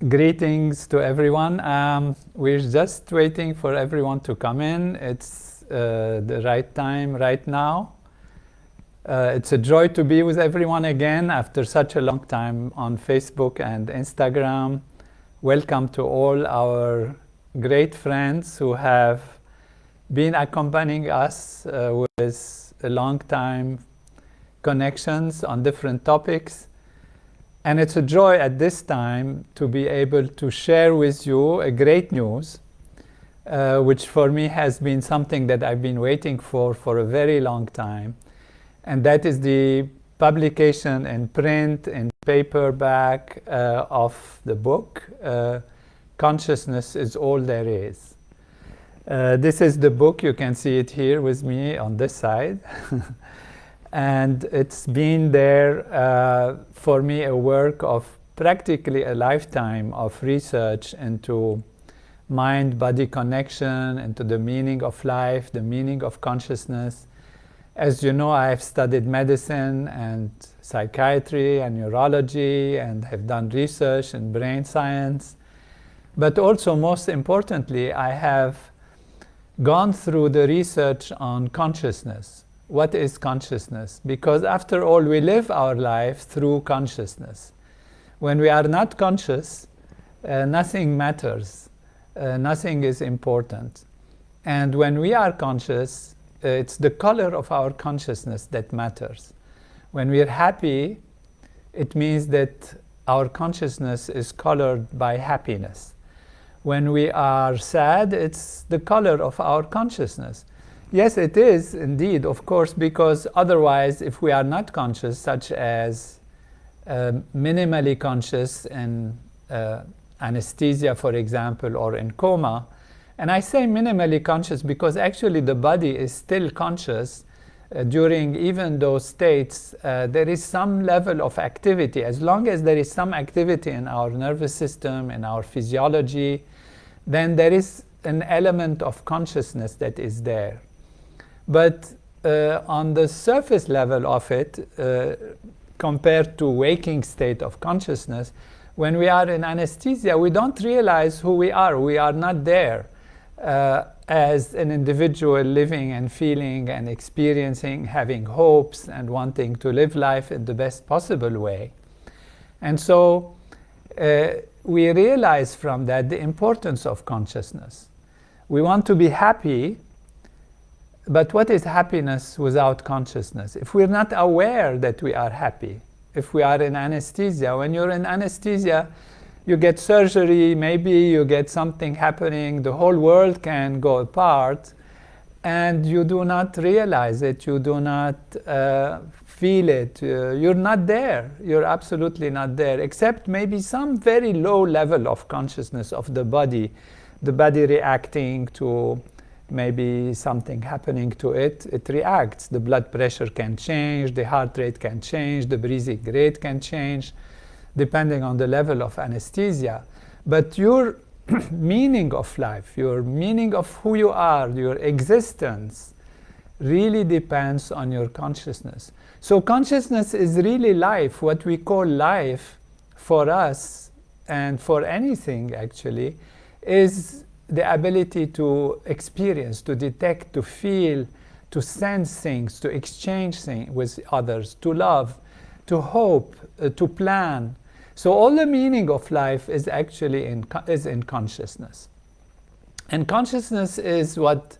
Greetings to everyone. We're just waiting for everyone to come in. It's the right time right now. It's a joy to be with everyone again after such a long time on Facebook and Instagram. Welcome to all our great friends who have been accompanying us with a long time connections on different topics. And it's a joy at this time to be able to share with you a great news, which for me has been something that I've been waiting for a very long time. And that is the publication in print and paperback of the book, Consciousness is All There Is. This is the book. You can see it here with me on this side. And it's been there for me a work of practically a lifetime of research into mind-body connection, into the meaning of life, the meaning of consciousness. As you know, I've studied medicine and psychiatry and neurology and have done research in brain science. But also, most importantly, I have gone through the research on consciousness. What is consciousness? Because after all, we live our life through consciousness. When we are not conscious, nothing matters. Nothing is important. And when we are conscious, it's the color of our consciousness that matters. When we are happy, it means that our consciousness is colored by happiness. When we are sad, it's the color of our consciousness. Yes, it is indeed, of course, because otherwise, if we are not conscious, such as minimally conscious in anesthesia, for example, or in coma, and I say minimally conscious because actually the body is still conscious during even those states. There is some level of activity. As long as there is some activity in our nervous system, in our physiology, then there is an element of consciousness that is there. But on the surface level of it, compared to waking state of consciousness, when we are in anesthesia, we don't realize who we are. We are not there as an individual living and feeling and experiencing, having hopes and wanting to live life in the best possible way. And so we realize from that the importance of consciousness. We want to be happy. But what is happiness without consciousness? If we're not aware that we are happy, if we are in anesthesia, when you're in anesthesia, you get surgery, maybe you get something happening, the whole world can go apart, and you do not realize it, you do not feel it, you're not there, you're absolutely not there, except maybe some very low level of consciousness of the body reacting to maybe something happening to it, it reacts. The blood pressure can change, the heart rate can change, the breathing rate can change, depending on the level of anesthesia. But your meaning of life, your meaning of who you are, your existence, really depends on your consciousness. So consciousness is really life. What we call life for us, and for anything actually, is the ability to experience, to detect, to feel, to sense things, to exchange things with others, to love, to hope, to plan. So all the meaning of life is actually in consciousness. And consciousness is what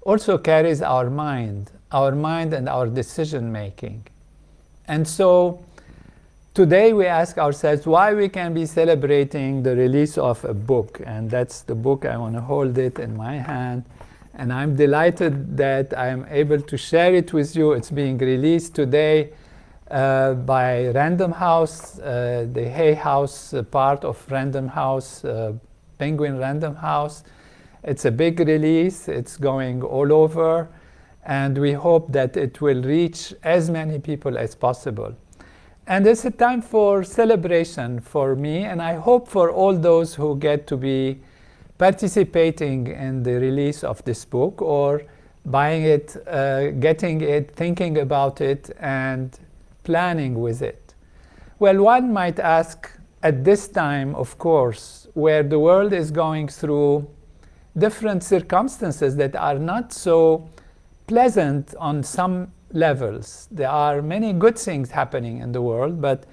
also carries our mind and our decision making. And so today we ask ourselves why we can be celebrating the release of a book, and that's the book. I want to hold it in my hand, and I'm delighted that I'm able to share it with you. It's being released today by Random House, the Hay House part of Random House, Penguin Random House. It's a big release. It's going all over, and we hope that it will reach as many people as possible. And it's a time for celebration for me, and I hope for all those who get to be participating in the release of this book, or buying it, getting it, thinking about it, and planning with it. Well, one might ask, at this time, of course, where the world is going through different circumstances that are not so pleasant on some levels. There are many good things happening in the world, but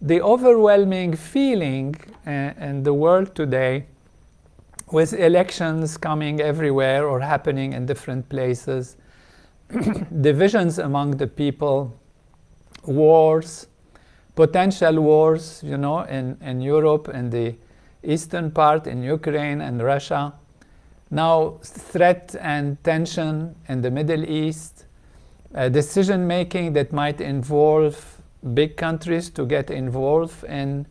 the overwhelming feeling in the world today, with elections coming everywhere or happening in different places, divisions among the people, wars, potential wars, you know, in Europe, in the eastern part, in Ukraine and Russia. Now, threat and tension in the Middle East, decision making that might involve big countries to get involved in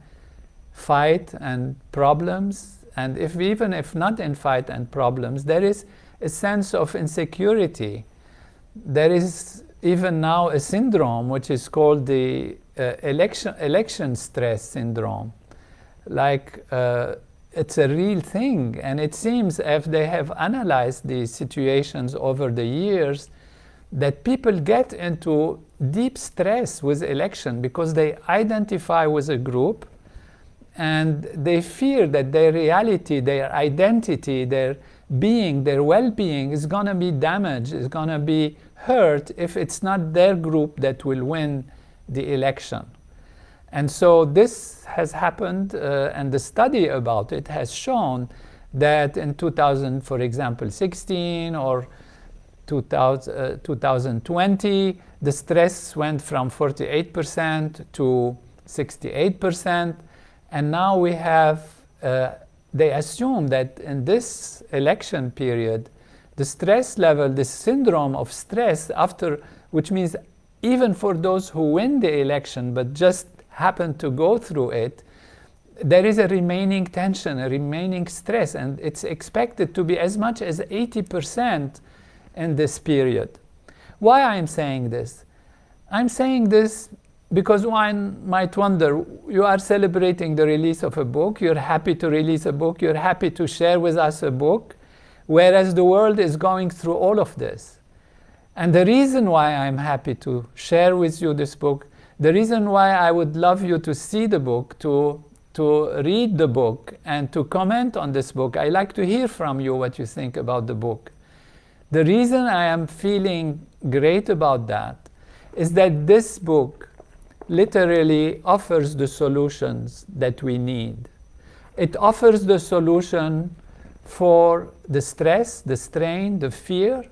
fight and problems. And even if not in fight and problems, there is a sense of insecurity. There is even now a syndrome which is called the election stress syndrome. Like, it's a real thing, and it seems, if they have analyzed these situations over the years, that people get into deep stress with election because they identify with a group and they fear that their reality, their identity, their being, their well-being is going to be damaged, is going to be hurt if it's not their group that will win the election. And so this has happened, and the study about it has shown that in 2000, for example, 16 or 2020, the stress went from 48% to 68%. And now we have, they assume that in this election period, the stress level, the syndrome of stress after, which means even for those who win the election but just happen to go through it, there is a remaining tension, a remaining stress, and it's expected to be as much as 80% in this period. Why I'm saying this? I'm saying this because one might wonder, you are celebrating the release of a book, you're happy to release a book, you're happy to share with us a book, whereas the world is going through all of this. And the reason why I'm happy to share with you this book, the reason why I would love you to see the book, to read the book, and to comment on this book, I like to hear from you what you think about the book. The reason I am feeling great about that is that this book literally offers the solutions that we need. It offers the solution for the stress, the strain, the fear,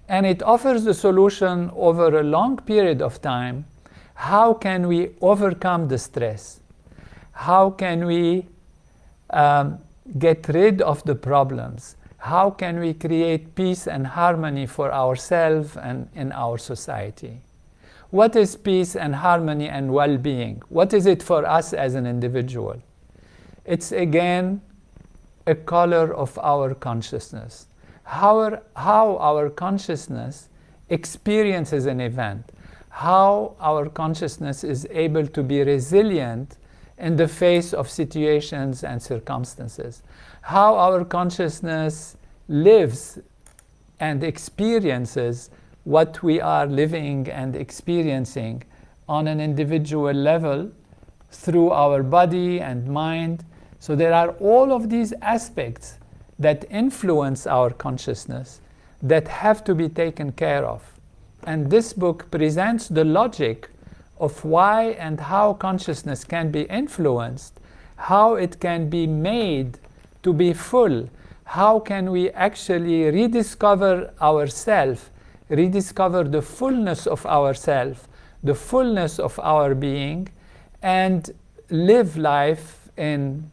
and it offers the solution over a long period of time. How can we overcome the stress? How can we get rid of the problems? How can we create peace and harmony for ourselves and in our society? What is peace and harmony and well-being? What is it for us as an individual? It's again a color of our consciousness. How our consciousness experiences an event. How our consciousness is able to be resilient in the face of situations and circumstances. How our consciousness lives and experiences what we are living and experiencing on an individual level through our body and mind. So there are all of these aspects that influence our consciousness that have to be taken care of. And this book presents the logic of why and how consciousness can be influenced, how it can be made to be full, how can we actually rediscover ourselves, rediscover the fullness of ourselves, the fullness of our being, and live life in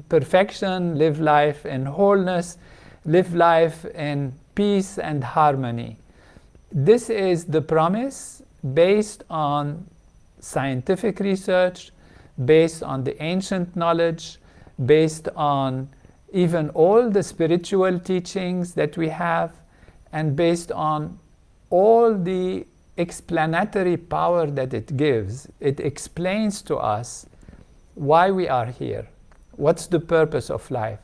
perfection, live life in wholeness, live life in peace and harmony. This is the promise based on scientific research, based on the ancient knowledge, based on even all the spiritual teachings that we have, and based on all the explanatory power that it gives. It explains to us why we are here. What's the purpose of life?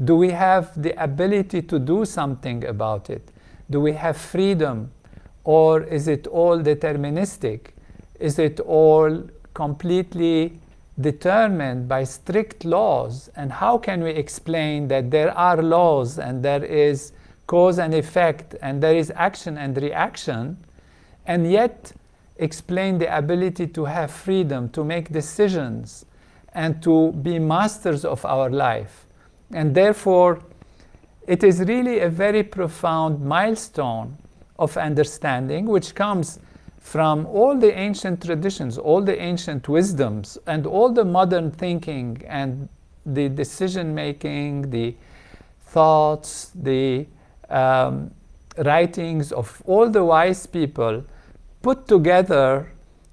Do we have the ability to do something about it? Do we have freedom? Or is it all deterministic? Is it all completely determined by strict laws, and how can we explain that there are laws and there is cause and effect and there is action and reaction, and yet explain the ability to have freedom, to make decisions, and to be masters of our life. And therefore, it is really a very profound milestone of understanding, which comes from all the ancient traditions, all the ancient wisdoms, and all the modern thinking and the decision-making, the thoughts, the writings of all the wise people put together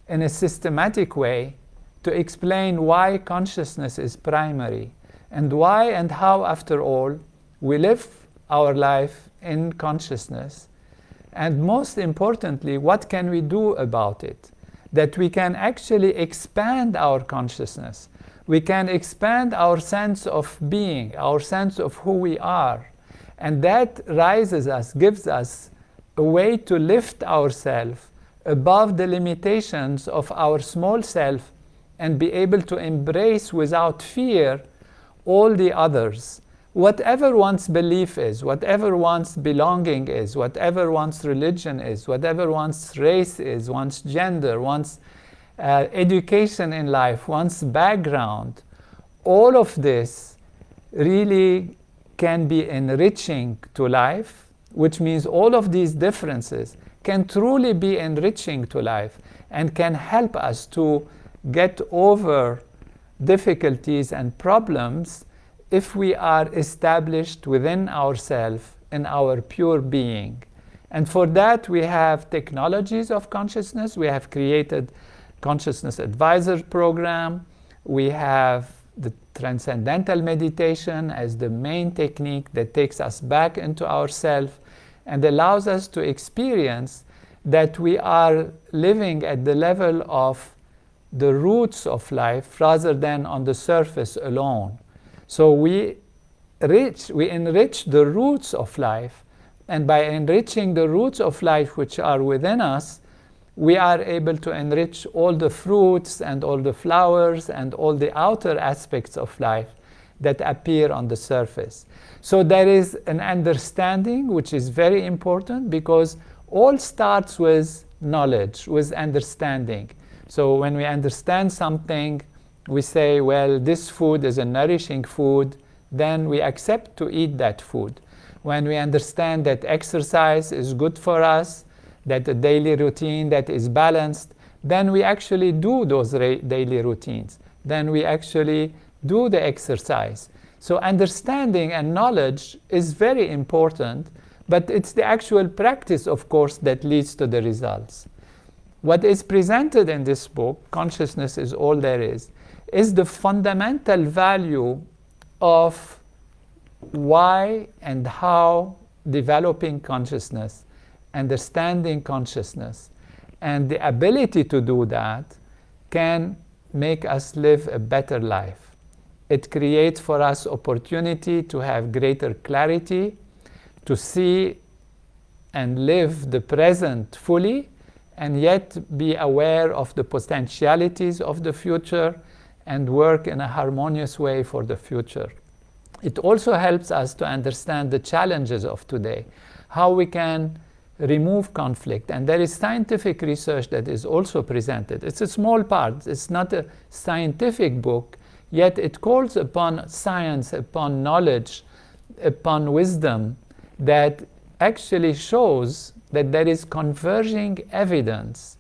in a systematic way to explain why consciousness is primary, and why and how, after all, we live our life in consciousness. And most importantly, what can we do about it? That we can actually expand our consciousness. We can expand our sense of being, our sense of who we are. And that rises us, gives us a way to lift ourselves above the limitations of our small self and be able to embrace without fear all the others. Whatever one's belief is, whatever one's belonging is, whatever one's religion is, whatever one's race is, one's gender, one's education in life, one's background, all of this really can be enriching to life, which means all of these differences can truly be enriching to life and can help us to get over difficulties and problems if we are established within ourselves in our pure being. And for that we have technologies of consciousness. We have created Consciousness Advisor Program. We have the Transcendental Meditation as the main technique that takes us back into ourselves and allows us to experience that we are living at the level of the roots of life rather than on the surface alone. So we enrich the roots of life, and by enriching the roots of life which are within us, we are able to enrich all the fruits and all the flowers and all the outer aspects of life that appear on the surface. So there is an understanding which is very important, because all starts with knowledge, with understanding. So when we understand something, we say, well, this food is a nourishing food, then we accept to eat that food. When we understand that exercise is good for us, that a daily routine that is balanced, then we actually do those daily routines. Then we actually do the exercise. So understanding and knowledge is very important, but it's the actual practice, of course, that leads to the results. What is presented in this book, Consciousness is All There is the fundamental value of why and how developing consciousness, understanding consciousness, and the ability to do that can make us live a better life. It creates for us opportunity to have greater clarity, to see and live the present fully, and yet be aware of the potentialities of the future and work in a harmonious way for the future. It also helps us to understand the challenges of today, how we can remove conflict. And there is scientific research that is also presented. It's a small part, it's not a scientific book, yet it calls upon science, upon knowledge, upon wisdom that actually shows that there is converging evidence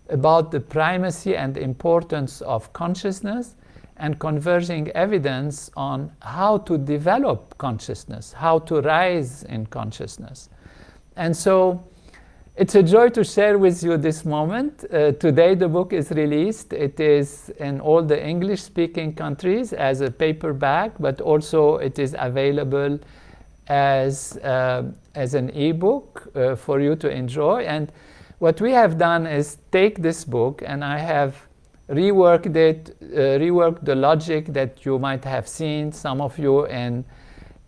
about the primacy and importance of consciousness, and converging evidence on how to develop consciousness, how to rise in consciousness. And so it's a joy to share with you this moment. Today the book is released. It is in all the English-speaking countries as a paperback, but also it is available as an ebook for you to enjoy. And what we have done is take this book, and I have reworked it, reworked the logic that you might have seen, some of you, in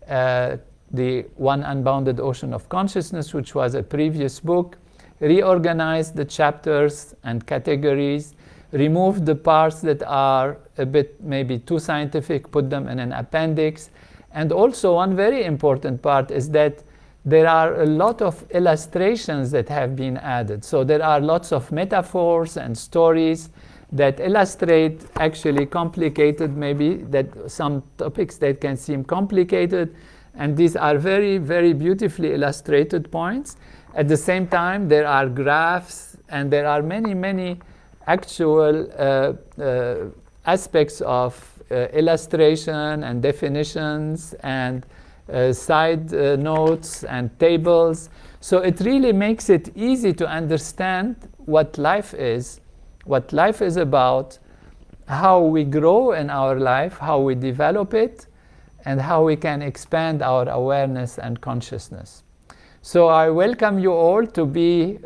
the One Unbounded Ocean of Consciousness, which was a previous book, reorganized the chapters and categories, remove the parts that are a bit maybe too scientific, put them in an appendix. And also one very important part is that there are a lot of illustrations that have been added. So there are lots of metaphors and stories that illustrate actually complicated, maybe that some topics that can seem complicated. And these are very, very beautifully illustrated points. At the same time, there are graphs and there are many, many actual aspects of illustration and definitions and side notes and tables. So it really makes it easy to understand what life is about, how we grow in our life, how we develop it, and how we can expand our awareness and consciousness. So I welcome you all to be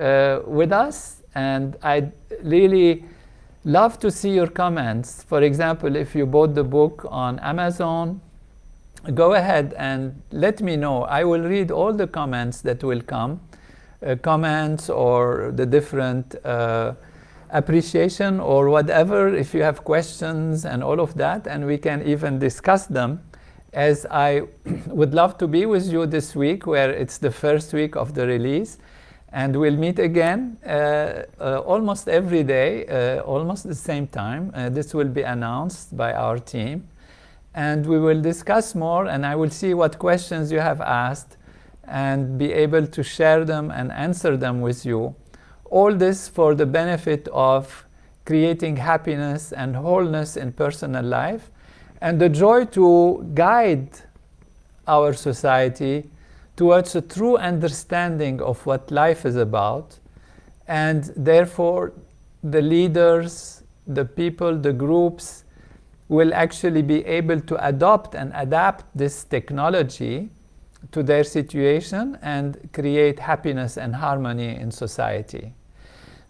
with us, and I'd really love to see your comments. For example, if you bought the book on Amazon, go ahead and let me know. I will read all the comments that will come, comments or the different appreciation or whatever, if you have questions and all of that, and we can even discuss them, as I would love to be with you this week, where it's the first week of the release. And we'll meet again almost every day, almost the same time. This will be announced by our team. And we will discuss more, and I will see what questions you have asked and be able to share them and answer them with you. All this for the benefit of creating happiness and wholeness in personal life, and the joy to guide our society towards a true understanding of what life is about. And therefore, the leaders, the people, the groups will actually be able to adopt and adapt this technology to their situation and create happiness and harmony in society.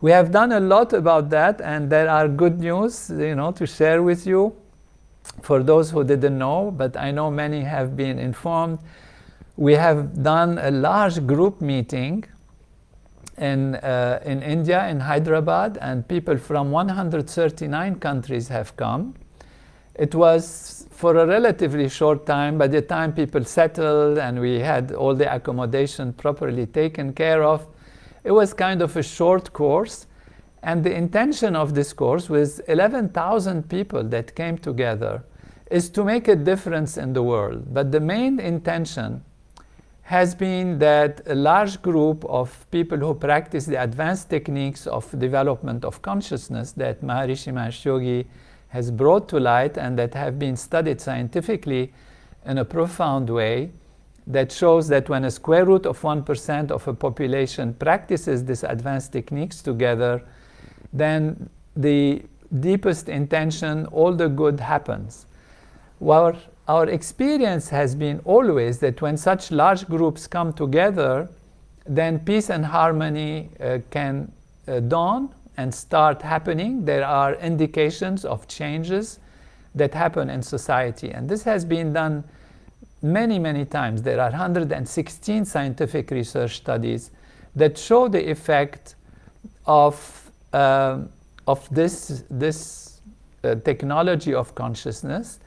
We have done a lot about that, and there are good news, to share with you for those who didn't know, but I know many have been informed. We have done a large group meeting in India, in Hyderabad, and people from 139 countries have come. It was for a relatively short time. By the time people settled and we had all the accommodation properly taken care of, it was kind of a short course. And the intention of this course, with 11,000 people that came together, is to make a difference in the world. But the main intention has been that a large group of people who practice the advanced techniques of development of consciousness that Maharishi Mahesh Yogi has brought to light and that have been studied scientifically in a profound way, that shows that when a square root of 1% of a population practices these advanced techniques together, then the deepest intention, all the good happens. Our experience has been always that when such large groups come together, then peace and harmony can dawn and start happening. There are indications of changes that happen in society. And this has been done many, many times. There are 116 scientific research studies that show the effect of this technology of consciousness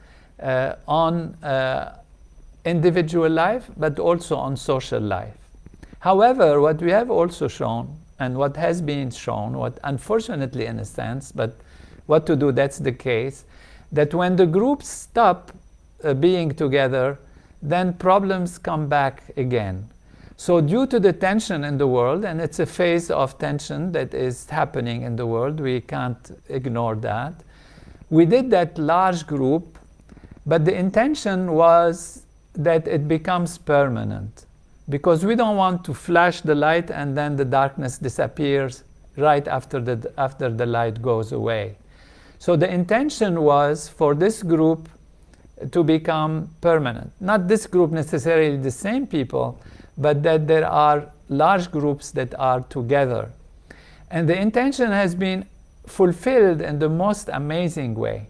on individual life, but also on social life. However, what we have also shown, and what has been shown, what unfortunately in a sense, but what to do, that's the case, that when the groups stop being together, then problems come back again. So due to the tension in the world, and it's a phase of tension that is happening in the world, we can't ignore that. We did that large group, but the intention was that it becomes permanent, because we don't want to flash the light and then the darkness disappears right after the light goes away. So the intention was for this group to become permanent. Not this group necessarily the same people, but that there are large groups that are together. And the intention has been fulfilled in the most amazing way.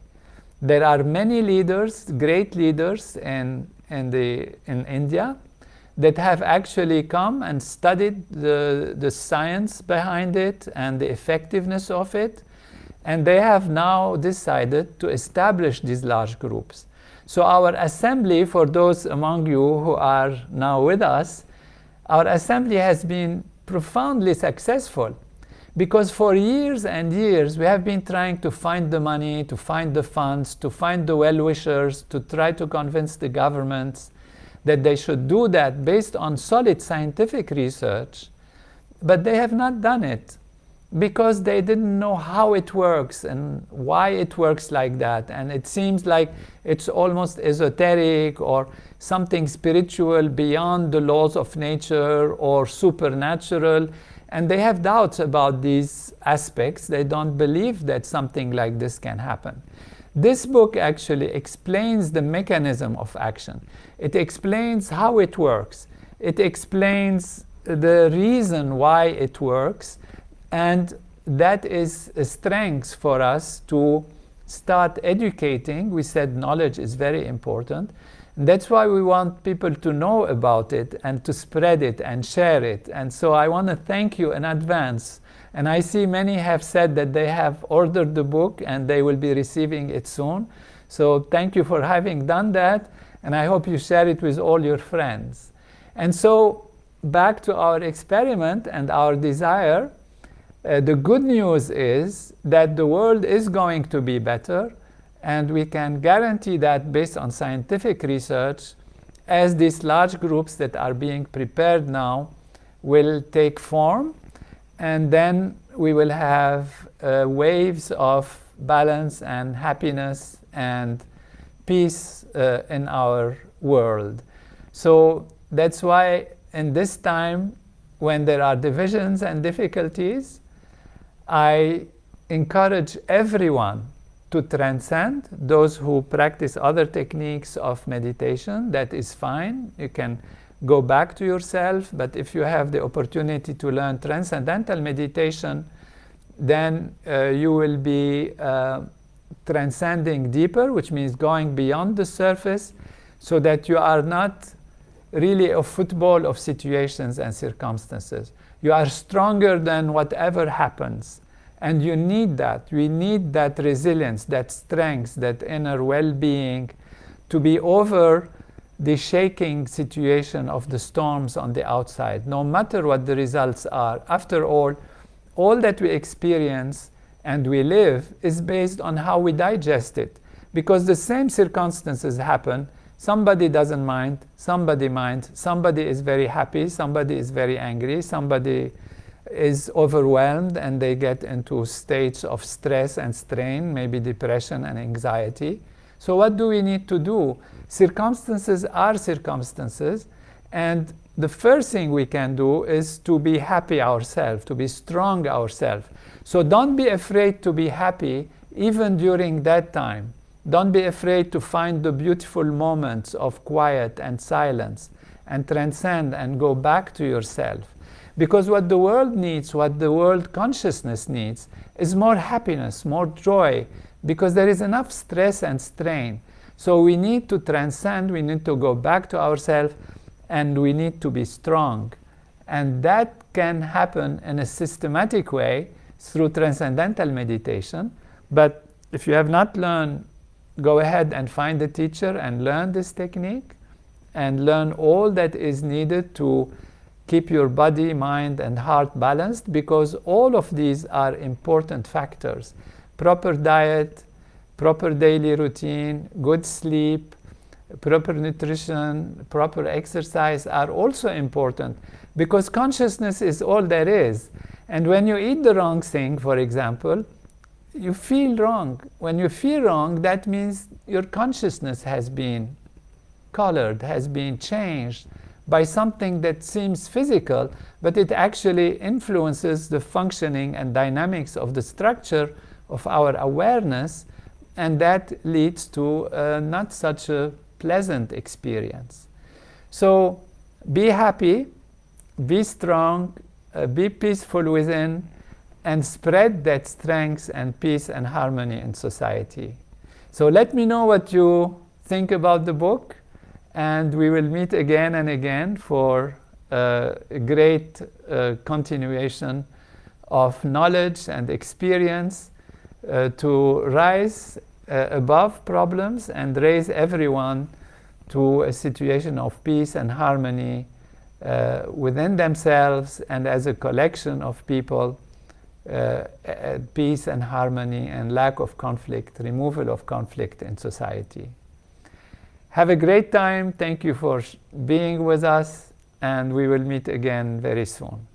There are many leaders, great leaders in India, that have actually come and studied the science behind it and the effectiveness of it. And they have now decided to establish these large groups. So our assembly, for those among you who are now with us, our assembly has been profoundly successful, because for years and years we have been trying to find the money, to find the funds, to find the well-wishers, to try to convince the governments that they should do that based on solid scientific research. But they have not done it because they didn't know how it works and why it works like that. And it seems like it's almost esoteric or something spiritual beyond the laws of nature or supernatural. And they have doubts about these aspects. They don't believe that something like this can happen. This book actually explains the mechanism of action. It explains how it works. It explains the reason why it works. And that is a strength for us to start educating. We said knowledge is very important. And that's why we want people to know about it and to spread it and share it. And so I want to thank you in advance. And I see many have said that they have ordered the book and they will be receiving it soon. So thank you for having done that. And I hope you share it with all your friends. And so back to our experiment and our desire. The good news is that the world is going to be better, and we can guarantee that based on scientific research, as these large groups that are being prepared now will take form, and then we will have waves of balance and happiness and peace in our world. So that's why in this time, when there are divisions and difficulties, I encourage everyone to transcend. Those who practice other techniques of meditation, that is fine. You can go back to yourself, but if you have the opportunity to learn transcendental meditation, then you will be transcending deeper, which means going beyond the surface, so that you are not really a football of situations and circumstances. You are stronger than whatever happens. And you need that. We need that resilience, that strength, that inner well-being to be over the shaking situation of the storms on the outside, no matter what the results are. After all that we experience and we live is based on how we digest it. Because the same circumstances happen. Somebody doesn't mind, somebody minds, somebody is very happy, somebody is very angry, somebody is overwhelmed and they get into states of stress and strain, maybe depression and anxiety. So what do we need to do? Circumstances are circumstances, and the first thing we can do is to be happy ourselves, to be strong ourselves. So don't be afraid to be happy even during that time. Don't be afraid to find the beautiful moments of quiet and silence and transcend and go back to yourself. Because what the world needs, what the world consciousness needs, is more happiness, more joy, because there is enough stress and strain. So we need to transcend, we need to go back to ourselves, and we need to be strong. And that can happen in a systematic way through transcendental meditation. But if you have not learned, go ahead and find a teacher and learn this technique and learn all that is needed to keep your body, mind, and heart balanced, because all of these are important factors. Proper diet, proper daily routine, good sleep, proper nutrition, proper exercise are also important, because consciousness is all there is. And when you eat the wrong thing, for example, you feel wrong. When you feel wrong, that means your consciousness has been colored, has been changed by something that seems physical, but it actually influences the functioning and dynamics of the structure of our awareness, and that leads to not such a pleasant experience. So be happy, be strong, be peaceful within, and spread that strength and peace and harmony in society. So let me know what you think about the book, and we will meet again and again for a great continuation of knowledge and experience to rise above problems and raise everyone to a situation of peace and harmony within themselves and as a collection of people, peace and harmony and lack of conflict, removal of conflict in society. Have a great time. Thank you for being with us, and we will meet again very soon.